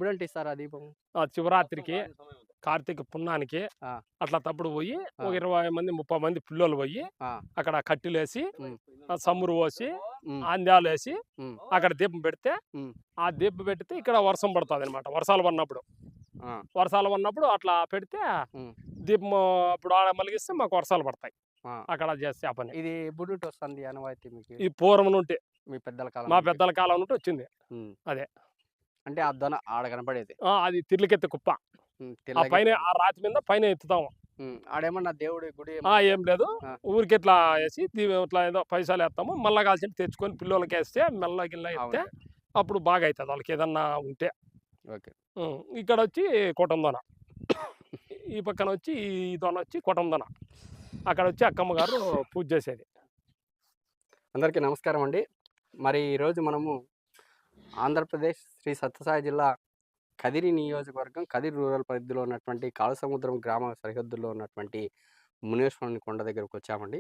ఎప్పుడంటే ఇస్తారు ఆ దీపం? శివరాత్రికి, కార్తీక పున్నానికి ఆ! అట్లా తప్పుడు పోయి ఆ! ఒక 20 మంది, 30 మంది పిల్లోలు పోయి ఆ! అక్కడ కట్టెలేసి, హ్మ్. సమ్మురు పోసి, హ్మ్. ఆంద్యాలేసి హ్మ్. అక్కడ దీపం పెడితే, హ్మ్. ఆ దీపం పెడితే ఇక్కడ వర్షం పడతాదనమాట. వర్షాలు పడినప్పుడు. ఆ! వర్షాలు పడినప్పుడు అట్లా పెడితే హ్మ్. దీపము అప్పుడు ఆడ మలిగిస్తే మాకు వర్షాలు పడతాయి. ఆ! అక్కడ చేస్తే ఆ పని. ఇది ఎప్పుడు నుండి వస్తుంది ఆనవాయితీ మీకు? ఈ పూర్వం నుండి మీ పెద్దల కాలం మా నుండి? పెద్దల కాలం నుండి వచ్చింది. హ్మ్. అదే. అంటే ఆ దొన ఆడ కనపడేది. అది తిర్లికెత్తి కుప్ప. హ్మ్. ఆ పైన తెల్లగెత్తది. ఆ రాతి మీద పైన ఎత్తుతాము. హ్మ్. ఆడేమన్నా దేవుడి గుడి ఏమన్నా ఏం లేదు. ఆ! ఊరికే ఇట్లా ఏసి ఇట్లా ఏదో పైసలేత్తాము. మళ్ళా కాల్చింది తెచ్చుకొని పిల్లోలకేస్తే మెల్ల గిల్ల ఎత్తే అవునులే. అప్పుడు బాగా అయితది వాళ్ళకేదన్నా ఉంటే. ఓకే. ఇక్కడొచ్చి కొటందొన. ఈ పక్కనొచ్చి ఈ దొనొచ్చి కొటందొన. అక్కడొచ్చి అక్కమ్మ గారు పూజ చేసేది. అందరికీ నమస్కారం అండి. మరి ఈరోజు మనము ఆంధ్రప్రదేశ్ శ్రీ సత్యసాయి జిల్లా కదిరి నియోజకవర్గం, కదిరి రూరల్ పరిధిలో ఉన్నటువంటి కాళసముద్రం గ్రామ సరిహద్దుల్లో ఉన్నటువంటి మునేశ్వరుని కొండ దగ్గరకొచ్చామండి.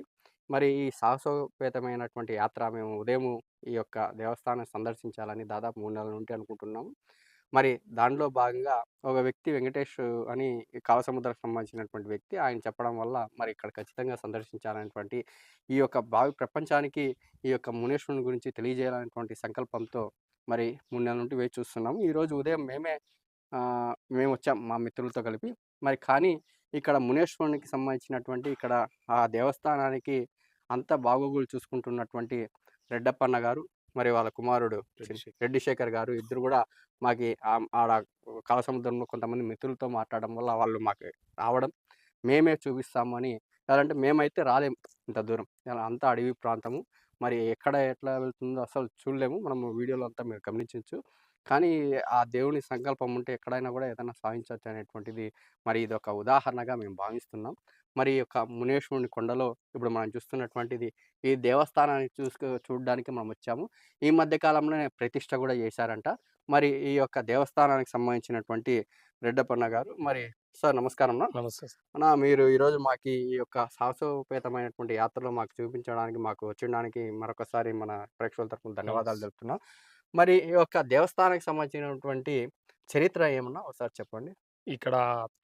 మరి ఈ సాహసోపేతమైనటువంటి యాత్ర మేము ఉదయము ఈ యొక్క దేవస్థానం సందర్శించాలని దాదాపు 3 నెలల నుండి అనుకుంటున్నాము. మరి దానిలో భాగంగా ఒక వ్యక్తి వెంకటేష్ అని కాళసముద్రానికి సంబంధించినటువంటి వ్యక్తి ఆయన చెప్పడం వల్ల మరి ఇక్కడ ఖచ్చితంగా సందర్శించాలనేటువంటి ఈ యొక్క భావి ప్రపంచానికి ఈ యొక్క మునేశ్వరుని గురించి తెలియజేయాలనేటువంటి సంకల్పంతో మరి 3 నెలల నుండి వేచి చూస్తున్నాము. ఈరోజు ఉదయం మేమొచ్చాం మా మిత్రులతో కలిపి. మరి కానీ ఇక్కడ మునేశ్వరునికి సంబంధించినటువంటి ఇక్కడ ఆ దేవస్థానానికి అంతా బాగోగులు చూసుకుంటున్నటువంటి రెడ్డప్పన్న గారు, మరి వాళ్ళ కుమారుడు రెడ్డి శేఖర్ గారు ఇద్దరు గూడా మాకి ఆడ కాలసముద్రంలో కొంతమంది మిత్రులతో మాట్లాడడం వల్ల వాళ్ళు మాకు రావడం, మేమే చూపిస్తాము అని ఎలాంటే మేమైతే రాలేము ఇంత దూరం. అంతా అడవి ప్రాంతము. మరి ఎక్కడ ఎట్లా వెళ్తుందో అసలు చూడలేము. మనము వీడియోలో అంతా మీరు గమనించొచ్చు. కానీ ఆ దేవుని సంకల్పం ఉంటే ఎక్కడైనా గూడా ఏదైనా సాధించొచ్చు అనేటువంటిది మరి ఇదొక ఉదాహరణగా మేము భావిస్తున్నాం. మరి ఈ యొక్క మునేశ్వరుని కొండలో ఇప్పుడు మనం చూస్తున్నటువంటిది ఈ దేవస్థానాన్ని చూడడానికి మనం వచ్చాము. ఈ మధ్య కాలంలోనే ప్రతిష్ఠ గూడా చేశారంట. మరి ఈ యొక్క దేవస్థానానికి సంబంధించినటువంటి రెడ్డప్పన్న గారు మరి సార్ నమస్కారం అన్న. నమస్తే సార్. అన్న మీరు ఈరోజు మాకి ఈ యొక్క సాహసోపేతమైనటువంటి యాత్రలో మాకు చూపించడానికి, మాకు వచ్చేయడానికి మరొకసారి మన ప్రేక్షకుల తరపున ధన్యవాదాలు నమస్తే. తెలుపుతున్నాం. మరి ఈ యొక్క దేవస్థానానికి సంబంధించినటువంటి చరిత్ర ఏమన్నా ఒకసారి చెప్పండి? ఇక్కడ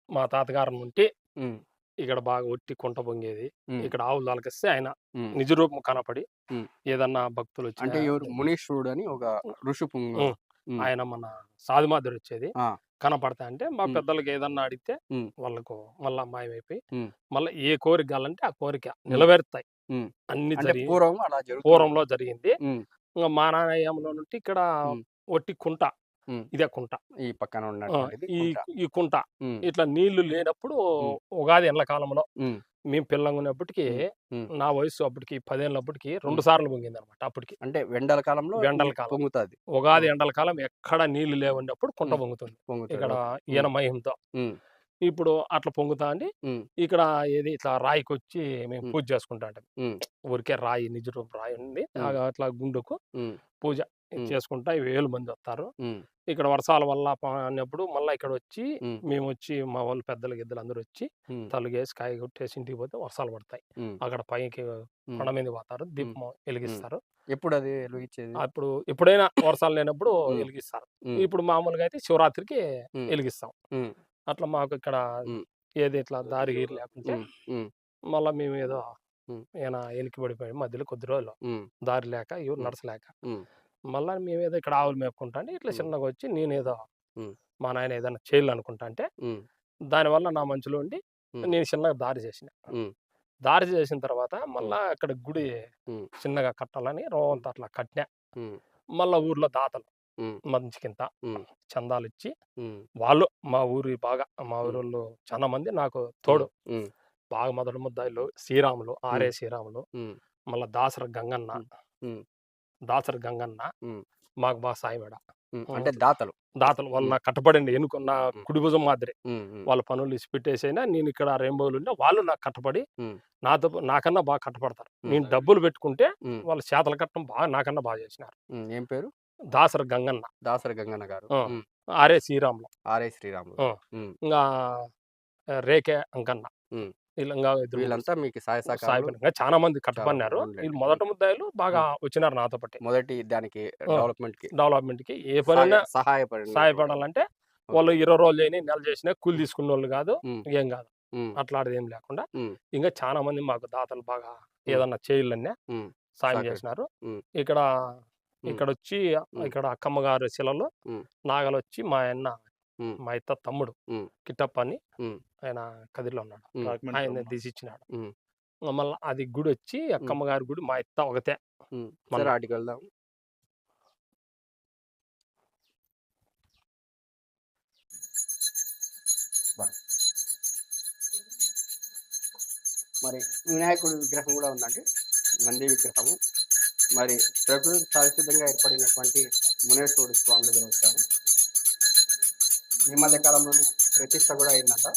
మా తాతగారి నుండి హ్మ్. ఇక్కడ బాగా ఒట్టి కుంట పొంగేది. హ్మ్. ఇక్కడ ఆవులు తోలకిస్తే ఆయన హ్మ్. నిజ రూపం కనపడి హ్మ్. ఏదన్నా భక్తులొచ్చినా అంటే ఎవరు? మునీశ్వరుడు అని ఒక ఋషి హ్మ్. హ్మ్. ఆయన మన సాధుమాదిరొచ్చేది. ఆ! కనపడతా అంటే మా హ్మ్. పెద్దలకి ఏదన్నా అడిగితే హ్మ్. వాళ్ళకు మళ్ళా మాయమైపోయి హ్మ్. మళ్ళా ఏ కోరిక కావాలంటే ఆ కోరిక హ్మ్. నిలవేరుతాయి. హ్మ్. అన్నీ అంటే పూర్వం అలా జరుగుతుండేది. పూర్వంలో జరిగింది. హ్మ్. ఇంగ మా నాన్నయ్యంలో నుండి ఇక్కడ హ్మ్. ఒట్టి కుంట. హ్మ్. ఇదే కుంట. ఈ పక్కన ఆ! ఉన్నటువంటిది ఈ కుంట. ఈ కుంట. హ్మ్. ఇట్లా నీళ్లు లేనప్పుడు హ్మ్. ఉగాది ఎండ్లకాలంలో హ్మ్. మేము పిల్లంగున్నప్పటికి హ్మ్. హ్మ్. నా వయస్సు అప్పటికి 10 ఏళ్ళప్పటికి హ్మ్. 2 సార్లు పొంగిందనమాట అప్పటికి. అంటే వెండల కాలంలో ఎండల మీకు కాలం. పొంగుతాది. ఆ! ఉగాది ఎండల కాలం ఎక్కడ నీళ్లు లేవన్నప్పుడు కుంట హ్మ్. పొంగుతుంది. పొంగుతది. ఇక్కడ ఓకే. హ్మ్. ఈయన మహిమతో. హ్మ్. ఇప్పుడు అట్లా పొంగుతా అండి. హ్మ్. ఇక్కడ ఏది ఇట్లా రాయికొచ్చి మేము హ్మ్. పూజ చేసుకుంటాంటం. హ్మ్. ఊరికే రాయి నిజ రూప రాయి ఉంది. హ్మ్. అట్లా గుండుకు హ్మ్. పూజ హ్మ్. చేసుకుంటా వేల మంది వస్తారు. హ్మ్. ఇక్కడ వర్షాల వల్ల అన్నప్పుడు మళ్ళా ఇక్కడొచ్చి హ్మ్. మేమొచ్చి మా వాళ్ళు పెద్దలు గిద్దలు అందరూ వచ్చి హ్మ్. తలుగేసి కాయ కొట్టేసి ఇంటికి పోతే వర్షాలు పడతాయి. హ్మ్. అక్కడ పైకి హ్మ్. కొండ మీదకి పోతారు. హ్మ్. దీపం హ్మ్. వెలిగిస్తారు. ఎప్పుడది వెలిగిచ్చేది? అప్పుడు ఎప్పుడైనా వర్షాలు లేనప్పుడు హ్మ్. ఎలిగిస్తారు. హ్మ్. ఇప్పుడు మామూలుగా అయితే శివరాత్రికి హ్మ్. ఎలిగిస్తాం. హ్మ్. అట్లా మాకు ఇక్కడ హ్మ్. ఏది ఇట్లా దారి గీరి లేకుంటే హ్మ్. హ్మ్. మళ్ళా మేమేదో హ్మ్. ఈయన ఎనికి పడిపోయి మధ్యలో కొద్ది రోజులు హ్మ్. దారి లేక ఎవరు హ్మ్. నడసలేక హ్మ్. మళ్ళా మేమేదో ఇక్కడ ఆవులు మేపుకుంటాంటే ఇట్లా హ్మ్. చిన్నగా వచ్చి నేనేదో హ్మ్. మా నాయన ఏదైనా చేయాలనుకుంటా అంటే హ్మ్. దానివల్ల నా మంచులో ఉండి హ్మ్. నేను చిన్నగా దారి చేసిన. హ్మ్. దారి చేసిన తర్వాత హ్మ్. మళ్ళా అక్కడ గుడి హ్మ్. చిన్నగా కట్టాలని హ్మ్. రోవంత అట్లా కట్టినా. హ్మ్. మళ్ళా ఊర్లో దాతలు హ్మ్. మంచికింత హ్మ్. చందాలిచ్చి హ్మ్. వాళ్ళు మా ఊరి బాగా మా హ్మ్. ఊరోళ్ళు చాలా మంది నాకు హ్మ్. తోడు. హ్మ్. బాగా మొదటి ముద్దాయిలు శ్రీరాములు, హ్మ్. ఆర్ఏ శ్రీరాములు, హ్మ్. మళ్ళా దాసరి గంగన్న, హ్మ్. హ్మ్. దాసరి గంగన్న హ్మ్. మాకు బాగా సాయపడ. హ్మ్. హ్మ్. అంటే దాతలు. దాతలు వాళ్ళు హ్మ్. నాకు కట్టబడండి నా హ్మ్. కుడి భుజం మాదిరి. హ్మ్. హ్మ్. వాళ్ళ పనులు ఇసిపెట్టేసైనా నేనిక్కడ రెయిన్‌బోలో వాళ్ళు నాకు కట్టబడి హ్మ్. నాకన్నా బాగా కట్టపడతారు. హ్మ్. నేను డబ్బులు పెట్టుకుంటే హ్మ్. వాళ్ళు చేతల కట్టడం నాకన్నా బాగా చేసినారు. హ్మ్. ఏం పేరు? దాసరి గంగన్న. దాసరి గంగన్న గారు. ఆ! హ్మ్. ఆర్ఏ శ్రీరాములు. ఆర్ఐ శ్రీరాములు ఆ! గారు. హ్మ్. ఇంగా రేకే అంకన్న. హ్మ్. ఈళ్ళంగా ఇద్దరు ముగ్గురు వీళ్ళంతా మీకు సహాయ సహకారాలు సాయపడిన. ఇంగా చాలా మంది చాలా కట్టపడినారు. అవునులెండి. వీళ్ళు హ్మ్. మొదటి ముద్దాయిలు బాగా హ్మ్. వచ్చినారు నాతో పాటే. మొదటి దానికి ఆ! డెవలప్‌మెంట్‌కి డెవలప్‌మెంట్‌కి ఏ పనైనా సహాయపడినటువంటి సహాయపడాలంటే వాళ్ళు 20 రోజులు చేయని నెల చేసినా కూలి తీసుకున్న వాళ్ళు కాదు, ఉమ్, ఏం కాదు. ఉమ్, అట్లాంటిది ఏం లేకుండా ఉమ్, ఇంకా చాలా మంది మాకు దాతలు బాగా ఉమ్, ఏదన్నా చేయాలన్నా ఉమ్, సాయం సహకరి చేసినారు. ఉమ్, ఇక్కడ ఉమ్, ఇక్కడొచ్చి ఉమ్, ఇక్కడ అక్కమ్మ గారి శిలలో ఉమ్, నాగలొచ్చి మా అన్న ఉమ్, మా ఇత్త తమ్ముడు ఉమ్, కిట్టప్ప అని ఉమ్, ఆయన కదిరిలో ఉన్నాడు. ఉమ్, ఆయన తీసిచ్చినాడు. ఉమ్, మళ్ళీ అది గుడి వచ్చి ఉమ్, అక్కమ్మ గారి గుడి మా ఇత్త ఒకతే. ఉమ్. మన సరే ఆటికి వెళ్దాం. మరి వినాయకుడి విగ్రహం కూడా ఉందండి, నంది విగ్రహము. మరి ప్రకృతి సహసిద్ధంగా ఏర్పడినటువంటి మునేశ్వరుడు స్వామి దగ్గర వచ్చాము. ఈ మధ్య కాలంలోనే ప్రతిష్ట కూడా అయిందంట.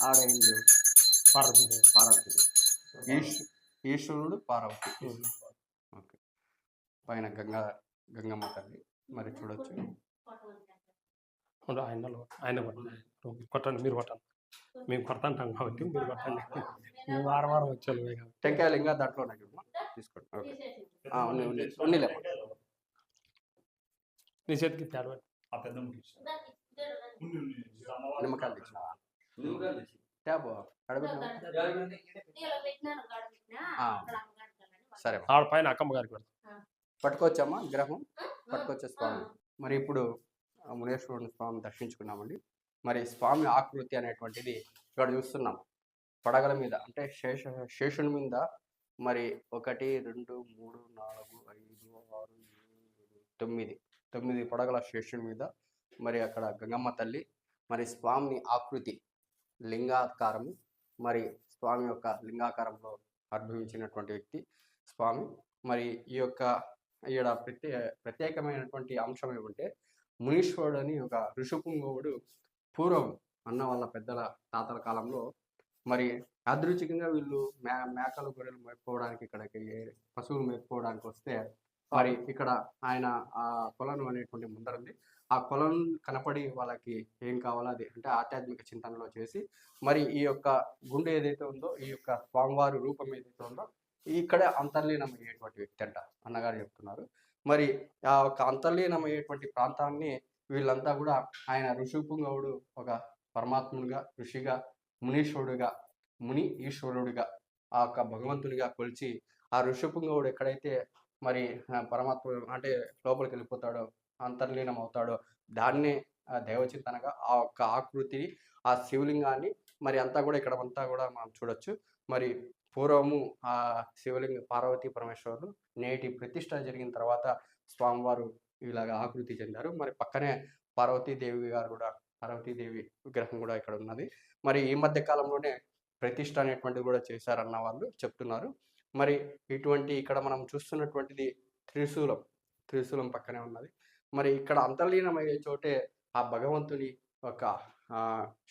ఆడైంది పార్వతీదేవి. పార్వతి, ఈశ్వరుడు పార్వతి. ఓకే. పైన గంగమ్మ తల్లి మరి చూడొచ్చు. ఆయన కొట్టండి, మీరు కొట్టండి. మేము కొడతాంటాం కాబట్టి మీరు కొట్టండి. మేము వారం వారం వచ్చాము కాబట్టి. టెంకాయలు ఇంకా దాంట్లో ఉన్నాయి తీసుకోండి. ఓకే. ఉన్నిలే నీ చేతికి తేడా నిమ్మకాయలు తెచ్చినావా? ట్యాబ్ సరే ఆడ పైన అక్కమ్మ గారికి పెడతాం. పట్టుకొచ్చామా విగ్రహం, పట్టుకొచ్చే స్వామి. మరి ఇప్పుడు మునేశ్వరుని స్వామి దర్శించుకున్నామండి. మరి స్వామి ఆకృతి అనేటువంటిది ఇక్కడ చూస్తున్నాం. పడగల మీద అంటే శేషుని మీద మరి 1 2 3 4 5 6 7 9 పడగల శేషుని మీద మరి అక్కడ గంగమ్మ తల్లి, మరి స్వామి ఆకృతి లింగాకారము. మరి స్వామి యొక్క లింగాకారంలో ఆవిర్భవించినటువంటి వ్యక్తి స్వామి. మరి ఈ యొక్క ఈడ ప్రత్యేకమైనటువంటి అంశం ఏమంటే, మునీశ్వరుడు అని ఒక ఋషిపుంగవుడు పూర్వం అన్న వాళ్ళ పెద్దల తాతల కాలంలో మరి యాదృచ్ఛికంగా వీళ్ళు మేకలు గొర్రెలు మేపుకోవడానికి, ఇక్కడికి పశువులు మేపుకోవడానికి వస్తే మరి ఇక్కడ ఆయన ఆ కొలను అనేటువంటి ముందరుంది. ఆ కొలను కనపడి వాళ్ళకి ఏం కావాలో అది అంటే ఆధ్యాత్మిక చింతనలో చేసి మరి ఈ యొక్క గుండె ఏదైతే ఉందో, ఈ యొక్క స్వామివారి రూపం ఏదైతే ఉందో ఇక్కడే అంతర్లీనమయ్యేటువంటి వ్యక్తి అంట అన్నగారు చెప్తున్నారు. మరి ఆ యొక్క అంతర్లీనమయ్యేటువంటి ప్రాంతాన్ని వీళ్ళంతా కూడా ఆయన ఋషిపుంగవుడు ఒక పరమాత్ముడిగా, ఋషిగా, మునీశ్వరుడుగా, ముని ఈశ్వరుడిగా ఆ యొక్క భగవంతునిగా కొలిచి, ఆ ఋషిపుంగవుడు ఎక్కడైతే మరి పరమాత్మ అంటే లోపలికి వెళ్ళిపోతాడో, అంతర్లీనం అవుతాడో, దాన్నే దైవచింతనగా ఆ యొక్క ఆకృతిని, ఆ శివలింగాన్ని మరి అంతా కూడా ఇక్కడ అంతా కూడా మనం చూడొచ్చు. మరి పూర్వము ఆ శివలింగ పార్వతీ పరమేశ్వరులు నేటి ప్రతిష్ట జరిగిన తర్వాత స్వామివారు ఇలాగ ఆకృతి చెందారు. మరి పక్కనే పార్వతీదేవి గారు కూడా, పార్వతీదేవి విగ్రహం కూడా ఇక్కడ ఉన్నది. మరి ఈ మధ్య కాలంలోనే ప్రతిష్ట అనేటువంటిది కూడా చేశారన్న వాళ్ళు చెప్తున్నారు. మరి ఇటువంటి ఇక్కడ మనం చూస్తున్నటువంటిది త్రిశూలం పక్కనే ఉన్నది. మరి ఇక్కడ అంతర్లీనమయ్యే చోటే ఆ భగవంతుని ఒక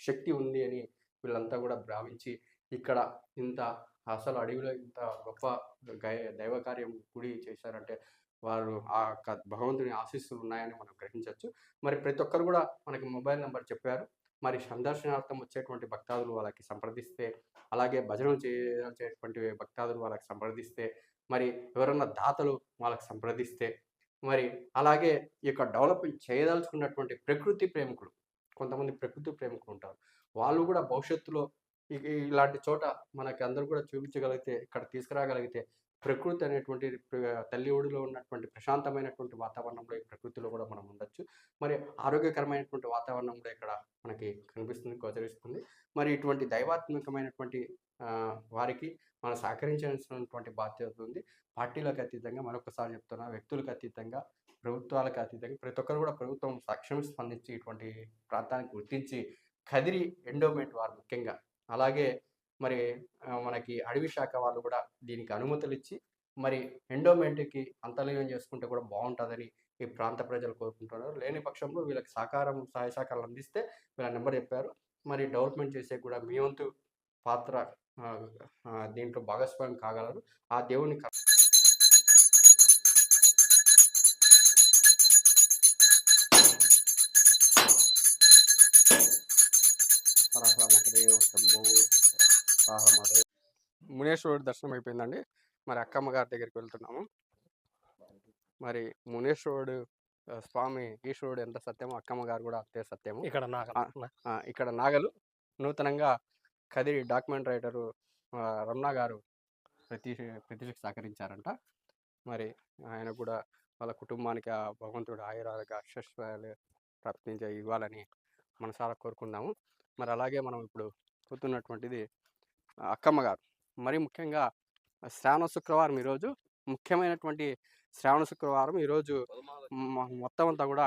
శక్తి ఉంది అని వీళ్ళంతా కూడా భావించి ఇక్కడ ఇంత అసలు అడవిలో ఇంత గొప్ప దైవ కార్యం గుడి చేశారంటే వారు ఆ యొక్క భగవంతుని ఆశీస్సులు ఉన్నాయని మనం గ్రహించవచ్చు. మరి ప్రతి ఒక్కరు కూడా మనకి మొబైల్ నెంబర్ చెప్పారు. మరి సందర్శనార్థం వచ్చేటువంటి భక్తాదులు వాళ్ళకి సంప్రదిస్తే, అలాగే భజనలు చేసేటువంటి భక్తాదులు వాళ్ళకి సంప్రదిస్తే, మరి ఎవరన్నా దాతలు వాళ్ళకి సంప్రదిస్తే, మరి అలాగే ఈ యొక్క డెవలప్మెంట్ చేయదలుచుకున్నటువంటి ప్రకృతి ప్రేమికులు, కొంతమంది ప్రకృతి ప్రేమికులు ఉంటారు. వాళ్ళు కూడా భవిష్యత్తులో ఇలాంటి చోట మనకి అందరూ కూడా చూపించగలిగితే, ఇక్కడ తీసుకురాగలిగితే ప్రకృతి అనేటువంటి తల్లి ఒడిలో ఉన్నటువంటి ప్రశాంతమైనటువంటి వాతావరణంలో ఈ ప్రకృతిలో కూడా మనం ఉండొచ్చు. మరి ఆరోగ్యకరమైనటువంటి వాతావరణం కూడా ఇక్కడ మనకి కనిపిస్తుంది, గోచరిస్తుంది. మరి ఇటువంటి దైవాత్మకమైనటువంటి వారికి మనం సహకరించాల్సినటువంటి బాధ్యత ఉంది. పార్టీలకు అతీతంగా, మరొకసారి చెప్తున్నా, వ్యక్తులకు అతీతంగా, ప్రభుత్వాలకు అతీతంగా ప్రతి ఒక్కరు కూడా ప్రభుత్వం తక్షణం స్పందించి ఇటువంటి ప్రాంతానికి గుర్తించి కదిరి ఎండోమెంట్ వారు ముఖ్యంగా, అలాగే మరి మనకి అడవి శాఖ వాళ్ళు కూడా దీనికి అనుమతులు ఇచ్చి మరి ఎండోమెంట్కి అంతర్లీనం చేసుకుంటే కూడా బాగుంటుందని ఈ ప్రాంత ప్రజలు కోరుకుంటున్నారు. లేని పక్షంలో వీళ్ళకి సహాయ సహకారాలు అందిస్తే వీళ్ళ నెంబర్ చెప్పారు. మరి డెవలప్మెంట్ చేసే కూడా మీ వంతు పాత్ర దీంట్లో భాగస్వామ్యం కాగలరు. ఆ దేవుని మునేశ్వరుడు దర్శనం అయిపోయిందండి. మరి అక్కమ్మ గారి దగ్గరికి వెళ్తున్నాము. మరి మునేశ్వరుడు స్వామి ఈశ్వరుడు ఎంత సత్యమో అక్కమ్మ గారు కూడా అంతే సత్యము. ఇక్కడ నాగలు ఇక్కడ నాగలు నూతనంగా కదిరి డాక్యుమెంట్ రైటరు రమణ గారు ప్రతిష్ఠకు సహకరించారంట. మరి ఆయన కూడా వాళ్ళ కుటుంబానికి ఆ భగవంతుడు ఆయురారోగ్య అక్షస్వాలు ప్రాప్తించే ఇవ్వాలని మనసారా కోరుకుందాము. మరి అలాగే మనం ఇప్పుడు చూస్తున్నటువంటిది అక్కమ్మ గారు. మరి ముఖ్యంగా శ్రావణ శుక్రవారం ఈరోజు ముఖ్యమైనటువంటి శ్రావణ శుక్రవారం ఈరోజు మొత్తం అంతా కూడా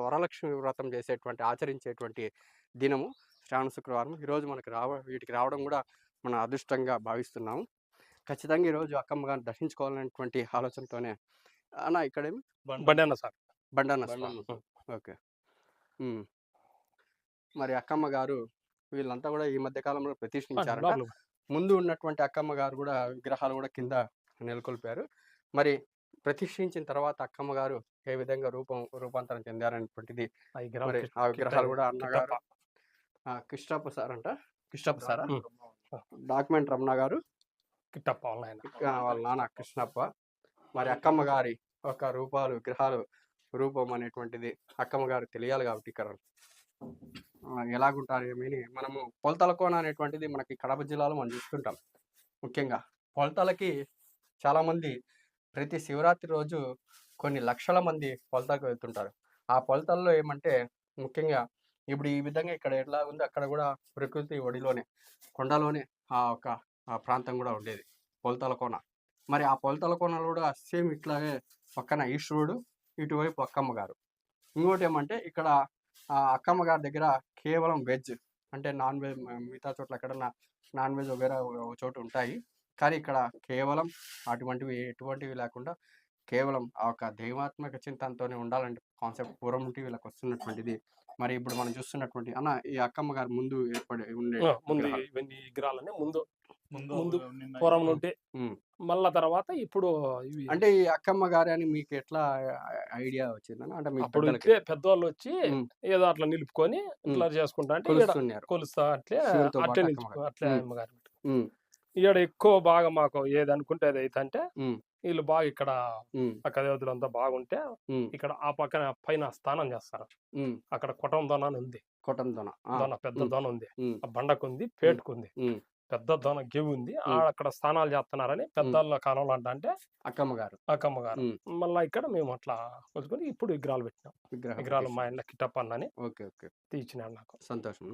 వరలక్ష్మి వ్రతం చేసేటువంటి ఆచరించేటువంటి దినము శ్రావణ శుక్రవారం. ఈరోజు మనకు వీటికి రావడం కూడా మన అదృష్టంగా భావిస్తున్నాము. ఖచ్చితంగా ఈరోజు అక్కమ్మ గారిని దర్శించుకోవాలనేటువంటి ఆలోచనతోనే అన్న ఇక్కడేమి బండన్న సార్ బండన్న ఓకే. మరి అక్కమ్మ గారు వీళ్ళంతా కూడా ఈ మధ్య కాలంలో ప్రతిష్ఠించారంట. ముందు ఉన్నటువంటి అక్కమ్మ గారు కూడా విగ్రహాలు కూడా కింద నెలకొల్పారు. మరి ప్రతిష్ఠించిన తర్వాత అక్కమ్మ గారు ఏ విధంగా రూపాంతరం చెందారనేటువంటిది మరి ఆ విగ్రహాలు కూడా అన్నగారు కృష్ణప్ప సార్ అంట. కృష్ణప్ప సారా డాక్యుమెంట్ రమణ గారు కిట్టప్ప వాళ్ళ నాన్న కృష్ణప్ప. మరి అక్కమ్మ గారి ఒక విగ్రహాలు రూపం అనేటువంటిది అక్కమ్మ గారు తెలియాలి కాబట్టి ఇక్కడ ఎలాగుంటారు ఏమని మనము పొలతల కోన అనేటువంటిది మనకి కడప జిల్లాలో మనం చూస్తుంటాం. ముఖ్యంగా పొలతలకి చాలామంది ప్రతి శివరాత్రి రోజు కొన్ని లక్షల మంది పొలతలకు వెళ్తుంటారు. ఆ పొలతల్లో ఏమంటే ముఖ్యంగా ఇప్పుడు ఈ విధంగా ఇక్కడ ఎట్లా ఉంది అక్కడ కూడా ప్రకృతి ఒడిలోనే కొండలోనే ఆ ప్రాంతం కూడా ఉండేది పొలతల కోన. మరి ఆ పొలతల కోనలో కూడా సేమ్ ఇట్లాగే పక్కన ఈశ్వరుడు, ఇటువైపు అక్కమ్మ గారు. ఇంకోటి ఏమంటే ఇక్కడ అక్కమ్మ గారి దగ్గర కేవలం వెజ్ అంటే నాన్ వెజ్, మిగతా చోట్ల ఎక్కడన్నా నాన్ వెజ్ వేరే చోటు ఉంటాయి. కానీ ఇక్కడ కేవలం ఎటువంటివి లేకుండా కేవలం ఆ ఒక దైవాత్మక చింతనతోనే ఉండాలంటే కాన్సెప్ట్ పూర్వం నుండి వీళ్ళకి వస్తున్నటువంటిది. మరి ఇప్పుడు మనం చూస్తున్నటువంటి అన్న ఈ అక్కమ్మ గారు ముందు విగ్రహాలన్నీ ముందు పూర్వం నుండి మళ్ళా తర్వాత ఇప్పుడు అంటే ఈ అక్కమ్మ గారు అని మీకు ఎట్లా ఐడియా వచ్చిందని అంటే అప్పుడు పెద్దవాళ్ళు వచ్చి ఏదో అట్లా నిలుపుకొని ఇట్లా చేసుకుంటా అంటే కొలుస్తా అట్లే అమ్మగారు ఈడ ఎక్కువ బాగా మాకు ఏది అనుకుంటే అది అయితే వీళ్ళు బాగా ఇక్కడ పక్క దేవతలు అంతా బాగుంటే ఇక్కడ ఆ పక్కన పైన స్నానం చేస్తారు. అక్కడ కొట్టం దొన అని ఉంది. దొన పెద్ద దొన ఉంది. ఆ బండకుంది, పేటుకుంది, పెద్ద దొన గెవి ఉంది. అక్కడ స్నానాలు చేస్తున్నారని పెద్దల కాలంలో అంటే అక్కమ్మ గారు మళ్ళీ ఇక్కడ మేము అట్లా కొలుసుకొని ఇప్పుడు విగ్రహాలు పెట్టినాం. విగ్రహాలు మా ఆయన కిట్టప్ప అన్నని తీర్చినాడు నాకు. సంతోషం.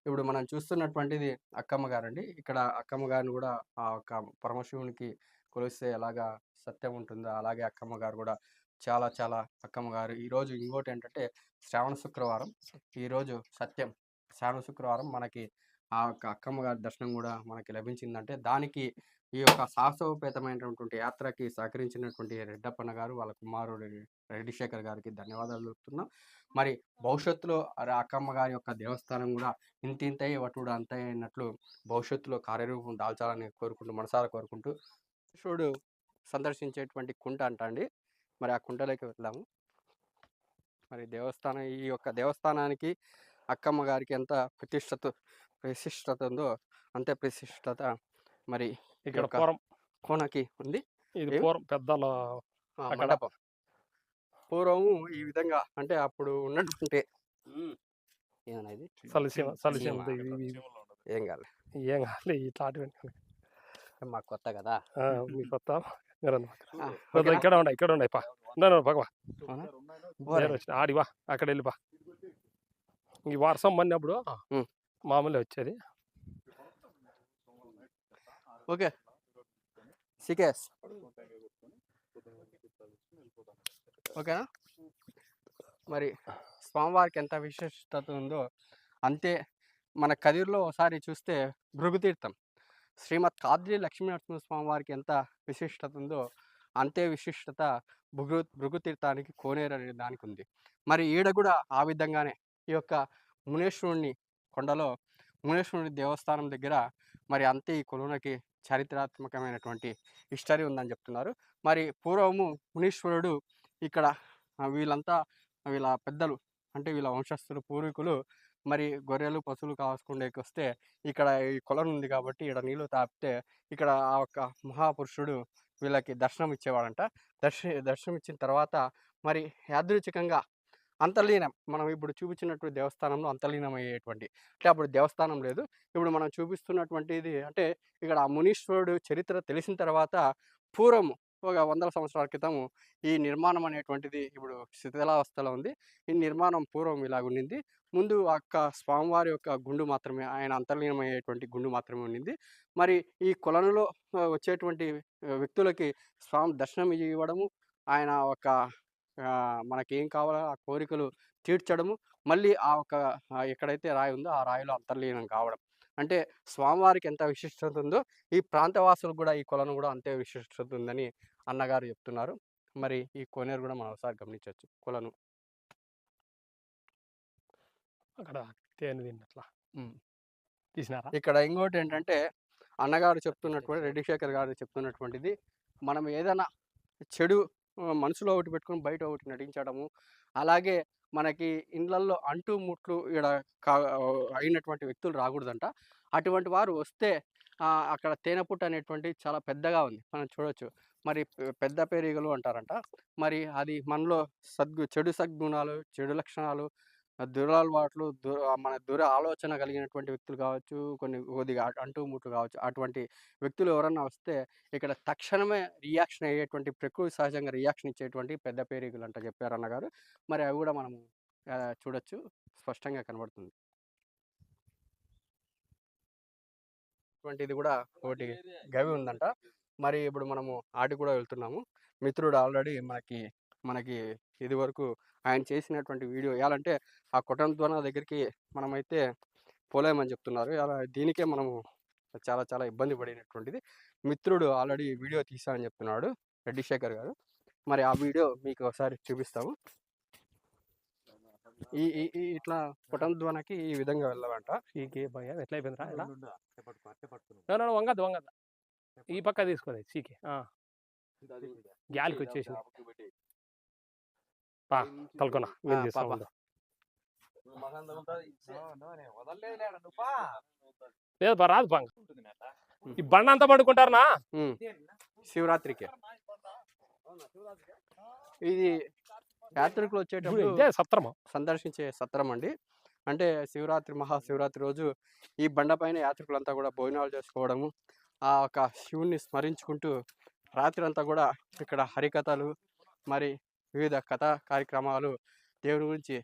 ఇప్పుడు మనం చూస్తున్నటువంటిది అక్కమ్మ గారు అండి. ఇక్కడ అక్కమ్మ గారిని కూడా ఆ ఒక పరమశివునికి కొలిస్తే ఎలాగా సత్యం ఉంటుందో అలాగే అక్కమ్మ గారు కూడా చాలా చాలా అక్కమ్మ గారు. ఈరోజు ఇంకోటి ఏంటంటే శ్రావణ శుక్రవారం. ఈరోజు సత్యం శ్రావణ శుక్రవారం మనకి ఆ యొక్క అక్కమ్మ గారి దర్శనం కూడా మనకి లభించిందంటే దానికి ఈ యొక్క సాహసోపేతమైనటువంటి యాత్రకి సహకరించినటువంటి రెడ్డప్పన్న గారు వాళ్ళ కుమారుడు రెడ్డిశేఖర్ గారికి ధన్యవాదాలు చెప్తున్నాం. మరి భవిష్యత్తులో అక్కమ్మ గారి యొక్క దేవస్థానం కూడా ఇంతింతై వటుడు అంతై అయినట్లు భవిష్యత్తులో కార్యరూపం దాల్చాలని మనసారా కోరుకుంటూ ఈశ్వరుడు సందర్శించేటువంటి కుంట అండి. మరి ఆ కుంటలోకి వెళ్దాము. మరి ఈ యొక్క దేవస్థానానికి అక్కమ్మ గారికి ఎంత ప్రతిష్టత ఉందో అంతే ప్రతిష్టత మరి ఇక్కడ కోనకి ఉంది. ఇది పెద్దల మండపం. పూర్వము ఈ విధంగా అంటే అప్పుడు ఉన్నటువంటి ఏం కాలే మాకు కొత్త కదా మీ కొత్త ఇక్కడ ఉండే భగవా ఆడివా అక్కడ వెళ్ళిపా. ఈ వర్షం పడినప్పుడు మామూలు వచ్చేది. ఓకే సికేఎస్ ఓకేనా. మరి స్వామివారికి ఎంత విశిష్టత ఉందో అంతే మన కదిరిలో ఒకసారి చూస్తే భృగుతీర్థం శ్రీమద్ కాద్రి లక్ష్మీనరసింహ స్వామివారికి ఎంత విశిష్టత ఉందో అంతే విశిష్టత భృగుతీర్థానికి కోనేరు అనే దానికి ఉంది. మరి ఈడ కూడా ఆ విధంగానే ఈ యొక్క మునేశ్వరుని కొండలో మునేశ్వరుని దేవస్థానం దగ్గర మరి అంతే ఈ కొలువునకి చారిత్రాత్మకమైనటువంటి హిస్టరీ ఉందని చెప్తున్నారు. మరి పూర్వము మునీశ్వరుడు ఇక్కడ వీళ్ళ పెద్దలు అంటే వీళ్ళ వంశస్థులు పూర్వీకులు మరి గొర్రెలు పశువులు కాసుకుండేకి వస్తే ఇక్కడ ఈ కొలను ఉంది కాబట్టి ఇక్కడ నీళ్లు తాపితే ఇక్కడ ఆ ఒక్క మహాపురుషుడు వీళ్ళకి దర్శనం ఇచ్చేవాడంట. దర్శనం ఇచ్చిన తర్వాత మరి యాదృచ్ఛికంగా అంతర్లీనం మనం ఇప్పుడు చూపించినటువంటి దేవస్థానంలో అంతర్లీనం అయ్యేటువంటి, అంటే అప్పుడు దేవస్థానం లేదు. ఇప్పుడు మనం చూపిస్తున్నటువంటిది అంటే ఇక్కడ ఆ మునీశ్వరుడు చరిత్ర తెలిసిన తర్వాత పూర్వం ఒక 100 సంవత్సరాల క్రితము ఈ నిర్మాణం అనేటువంటిది ఇప్పుడు శిథిలావస్థలో ఉంది. ఈ నిర్మాణం పూర్వం ఇలాగుండింది. ముందు స్వామివారి యొక్క గుండు మాత్రమే, ఆయన అంతర్లీనం అయ్యేటువంటి గుండు మాత్రమే ఉండింది. మరి ఈ కొలనులో వచ్చేటువంటి వ్యక్తులకి స్వామి దర్శనం ఇవ్వడము, ఆయన ఒక మనకేం కావాలో ఆ కోరికలు తీర్చడము, మళ్ళీ ఎక్కడైతే రాయి ఉందో ఆ రాయిలో అంతర్లీనం కావడం. అంటే స్వామివారికి ఎంత విశిష్టత ఉందో ఈ ప్రాంతవాసులకు కూడా ఈ కొలను కూడా అంతే విశిష్టత ఉందని అన్నగారు చెప్తున్నారు. మరి ఈ కోనేరు కూడా మనం ఒకసారి గమనించవచ్చు కొలను. అక్కడ తేనె తిన్నట్లా తీసినారా? ఇక్కడ ఇంకోటి ఏంటంటే అన్నగారు చెప్తున్నటువంటి రెడ్డి శేఖర్ గారు చెప్తున్నటువంటిది, మనం ఏదైనా చెడు మనసులో ఒకటి పెట్టుకొని బయట ఒకటి నటించడము, అలాగే మనకి ఇండ్లల్లో అంటు ముట్లు అయినటువంటి వ్యక్తులు రాకూడదంట. అటువంటి వారు వస్తే అక్కడ తేనెపుట్టు అనేటువంటి చాలా పెద్దగా ఉంది, మనం చూడొచ్చు. మరి పెద్ద పెరీగలు అంటారంట. మరి అది మనలో చెడు సద్గుణాలు, చెడు లక్షణాలు, దురలవాట్లు, మన ఆలోచన కలిగినటువంటి వ్యక్తులు కావచ్చు, కొద్దిగా అంటుముట్లు కావచ్చు, అటువంటి వ్యక్తులు ఎవరన్నా వస్తే ఇక్కడ తక్షణమే రియాక్షన్ అయ్యేటువంటి, ప్రకృతి సహజంగా రియాక్షన్ ఇచ్చేటువంటి పెద్ద పేరీగులు అంట చెప్పారు అన్నగారు. మరి అవి కూడా మనం చూడొచ్చు, స్పష్టంగా కనబడుతుంది. ఇది కూడా ఒకటి గవి ఉందంట. మరి ఇప్పుడు మనము ఆటికి కూడా వెళ్తున్నాము. మిత్రుడు ఆల్రెడీ మనకి ఇది వరకు ఆయన చేసినటువంటి వీడియో ఎలాంటే ఆ కొట్టంధ్వన దగ్గరికి మనమైతే పోలేమని చెప్తున్నారు. దీనికే మనము చాలా చాలా ఇబ్బంది పడినటువంటిది. మిత్రుడు ఆల్రెడీ వీడియో తీసానని చెప్తున్నాడు రెడ్డి శేఖర్ గారు. మరి ఆ వీడియో మీకు ఒకసారి చూపిస్తాము. ఇట్లా కొట్టంధ్వనకి ఈ విధంగా వెళ్ళాలంట. ఎట్లా అయిపోయిందిరా? వంగద్దు వంగద్దు, ఈ పక్క తీసుకోలేదు సీకే గ్యాల్కి వచ్చేసి తలకొనా లేదు రాదు పంగ. ఈ బండ అంతా పడుకుంటారనా శివరాత్రికి. ఇది యాత్రికులు వచ్చేటప్పుడు సత్రము సందర్శించే సత్రం అండి. అంటే శివరాత్రి, మహాశివరాత్రి రోజు ఈ బండపైన యాత్రికులంతా కూడా భోజనాలు చేసుకోవడము, ఆ ఒక శివుణ్ణి స్మరించుకుంటూ రాత్రి అంతా కూడా ఇక్కడ హరికథలు, మరి వివిధ కథా కార్యక్రమాలు, దేవుని గురించి